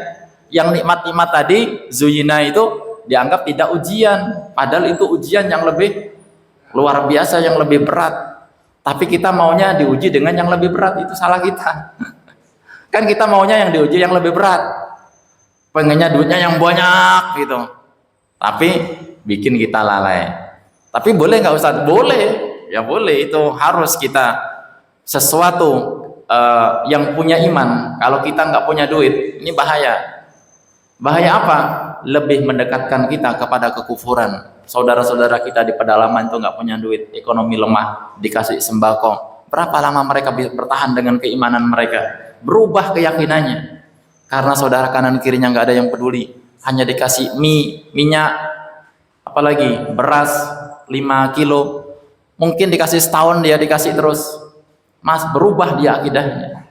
Yang nikmat-nikmat tadi zuyina itu dianggap tidak ujian, padahal itu ujian yang lebih luar biasa, yang lebih berat. Tapi kita maunya diuji dengan yang lebih berat, itu salah kita. Kan kita maunya yang diuji yang lebih berat, pengennya duitnya yang banyak gitu, tapi bikin kita lalai. Tapi boleh nggak Ustaz? Boleh, ya boleh. Itu harus kita sesuatu yang punya iman. Kalau kita nggak punya duit, ini bahaya. Bahaya apa? Lebih mendekatkan kita kepada kekufuran. Saudara-saudara kita di pedalaman itu nggak punya duit, ekonomi lemah, dikasih sembako. Berapa lama mereka bertahan dengan keimanan mereka? Berubah keyakinannya. Karena saudara kanan kirinya nggak ada yang peduli. Hanya dikasih mie, minyak, apalagi beras 5 kilo. Mungkin dikasih setahun dia dikasih terus. Mas, berubah dia akidahnya.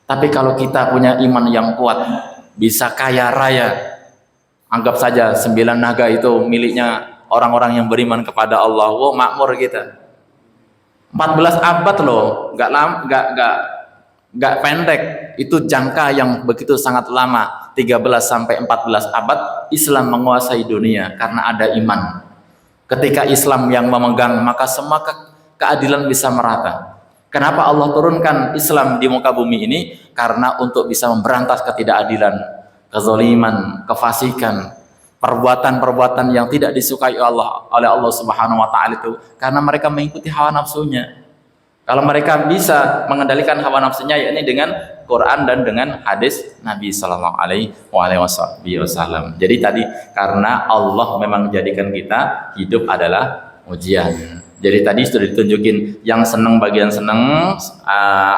Tapi kalau kita punya iman yang kuat, bisa kaya raya, anggap saja 9 naga itu miliknya orang-orang yang beriman kepada Allah. Wow, makmur kita. 14 abad loh, nggak pendek. Itu jangka yang begitu sangat lama. 13 sampai 14 abad Islam menguasai dunia karena ada iman. Ketika Islam yang memegang, maka semua keadilan bisa merata. Kenapa Allah turunkan Islam di muka bumi ini? Karena untuk bisa memberantas ketidakadilan, kezaliman, kefasikan, perbuatan-perbuatan yang tidak disukai oleh Allah Subhanahu wa taala itu karena mereka mengikuti hawa nafsunya. Kalau mereka bisa mengendalikan hawa nafsunya yakni dengan Quran dan dengan hadis Nabi sallallahu alaihi wasallam. Jadi tadi karena Allah memang menjadikan kita hidup adalah ujian. Jadi tadi sudah ditunjukin yang senang bagian senang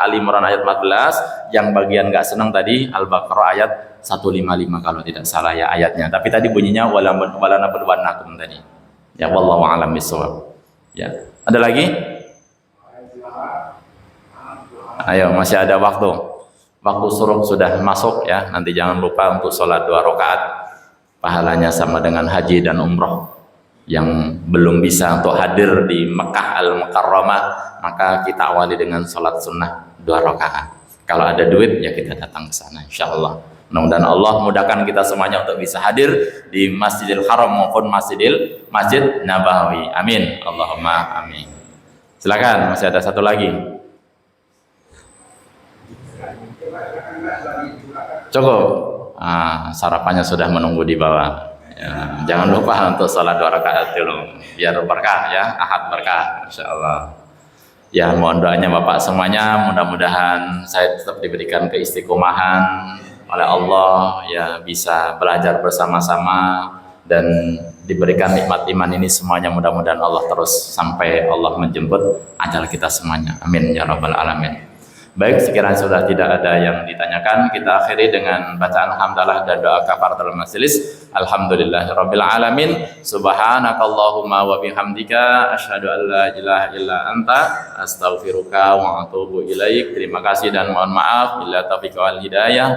Ali Imran ayat 14, yang bagian enggak senang tadi Al-Baqarah ayat 155 kalau tidak salah ya ayatnya. Tapi tadi bunyinya walana berwanakum tadi. Ya wallahu a'lam bishawab. Ya. Ada lagi? Ayo, masih ada waktu. Waktu suruh sudah masuk ya. Nanti jangan lupa untuk sholat 2 rakaat. Pahalanya sama dengan haji dan umroh. Yang belum bisa untuk hadir di Mekah Al-Mukarramah, maka kita awali dengan sholat sunnah 2 rakaat. Kalau ada duit ya kita datang ke sana insyaallah. Mudah-mudahan Allah mudahkan kita semuanya untuk bisa hadir di Masjidil Haram maupun Masjid Nabawi. Amin. Allahumma amin. Silakan, masih ada satu lagi. Cukup. Sarapannya sudah menunggu di bawah. Ya, jangan lupa untuk sholat 2 rakaat dulu biar berkah ya, ahad berkah insyaallah. Ya, mohon doanya Bapak semuanya, mudah-mudahan saya tetap diberikan keistiqomahan oleh Allah ya, bisa belajar bersama-sama dan diberikan nikmat iman ini semuanya, mudah-mudahan Allah terus sampai Allah menjemput ajal kita semuanya. Amin ya rabbal alamin. Baik, sekiranya sudah tidak ada yang ditanyakan, kita akhiri dengan bacaan hamdalah dan doa kafaratul majelis. Alhamdulillahirabbil alamin. Subhanakallahumma wa bihamdika asyhadu an la ilaha illa anta astaghfiruka wa atubu ilaik. Terima kasih dan mohon maaf bila taufiq wal hidayah.